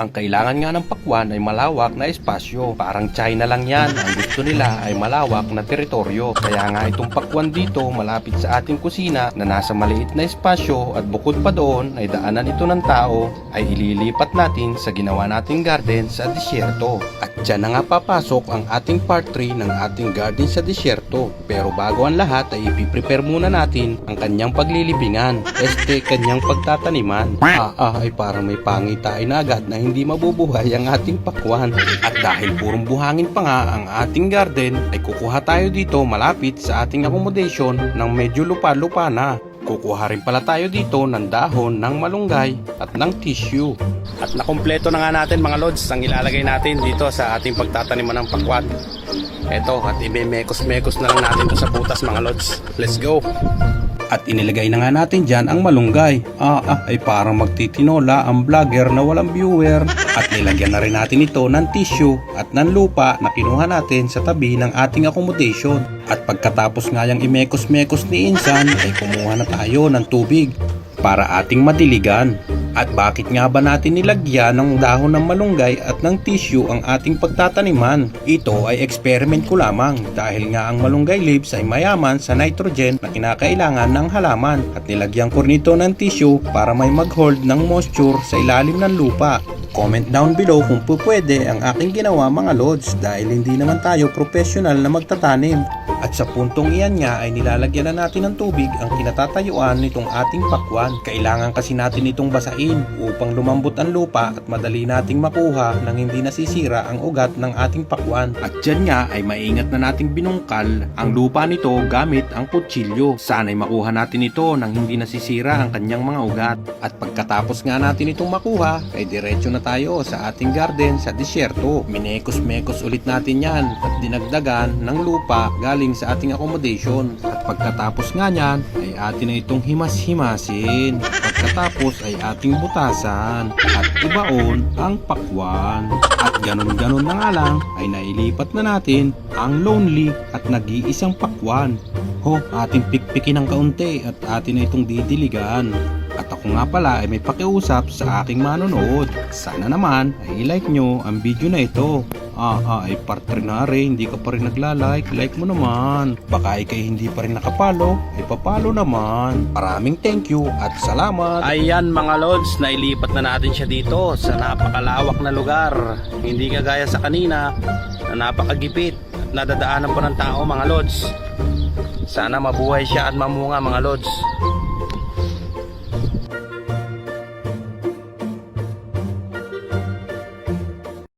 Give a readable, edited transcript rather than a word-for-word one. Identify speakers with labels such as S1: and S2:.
S1: Ang kailangan nga ng pakwan ay malawak na espasyo. Parang China lang yan. Ang gusto nila ay malawak na teritoryo. Kaya nga itong pakwan dito malapit sa ating kusina na nasa maliit na espasyo at bukod pa doon ay daanan ito ng tao ay ililipat natin sa ginawa nating garden sa disyerto. At dyan na nga papasok ang ating part 3 ng ating garden sa disyerto. Pero bago ang lahat ay ipiprepare muna natin ang kanyang paglilibingan. Kanyang pagtataniman. Ay parang may pangitain na agad na hindi mabubuhay ang ating pakwan. At dahil purong buhangin pa nga ang ating garden, ay kukuha tayo dito malapit sa ating accommodation ng medyo lupa-lupa na. Kukuha rin pala tayo dito ng dahon ng malunggay at ng tissue. At nakumpleto na nga natin mga lods ang ilalagay natin dito sa ating pagtataniman ng pakwan. Eto, at imemekos-mekos na lang natin ito sa butas mga lods. Let's go! At inilagay na nga natin dyan ang malunggay. Ay parang magtitinola ang vlogger na walang viewer. At nilagyan na rin natin ito ng tissue at ng lupa na kinuha natin sa tabi ng ating accommodation. At pagkatapos nga yung imekos-mekos ni Insan ay kumuha na tayo ng tubig para ating madiligan. At bakit nga ba natin nilagyan ng dahon ng malunggay at ng tissue ang ating pagtataniman? Ito ay experiment ko lamang dahil nga ang malunggay leaves ay mayaman sa nitrogen na kinakailangan ng halaman at nilagyan ko nito ng tissue para may mag-hold ng moisture sa ilalim ng lupa. Comment down below kung pwede ang aking ginawa mga lods dahil hindi naman tayo professional na magtatanim. At sa puntong iyan nga ay nilalagyan na natin ng tubig ang kinatatayuan nitong ating pakwan. Kailangan kasi natin itong basain upang lumambot ang lupa at madali nating makuha nang hindi nasisira ang ugat ng ating pakwan. At dyan nga ay maingat na nating binungkal ang lupa nito gamit ang kutsilyo. Sana'y makuha natin ito nang hindi nasisira ang kanyang mga ugat. At pagkatapos nga natin itong makuha ay diretso na tayo sa ating garden sa disyerto. Minekos-mekos ulit natin yan at dinagdagan ng lupa galing sa ating accommodation. At pagkatapos nga niyan ay atin na itong himas-himasin. Pagkatapos ay ating butasan at ibaon ang pakwan. At ganun-ganun na nga lang ay nailipat na natin ang lonely at nag-iisang pakwan. Ating pikpikin ng kaunti at atin na itong didiligan. At ako nga pala ay may pakiusap sa aking manonood. Sana naman ay i-like nyo ang video na ito. Ay part 3 na rin, hindi ka pa rin nagla-like, like mo naman. Baka ikay hindi pa rin nakapalo, ay papalo naman. Maraming thank you at salamat. Ayan mga lods, nailipat na natin siya dito sa napakalawak na lugar. Hindi kagaya sa kanina na napakagipit at nadadaanan pa ng tao mga lods. Sana mabuhay siya at mamunga mga lods.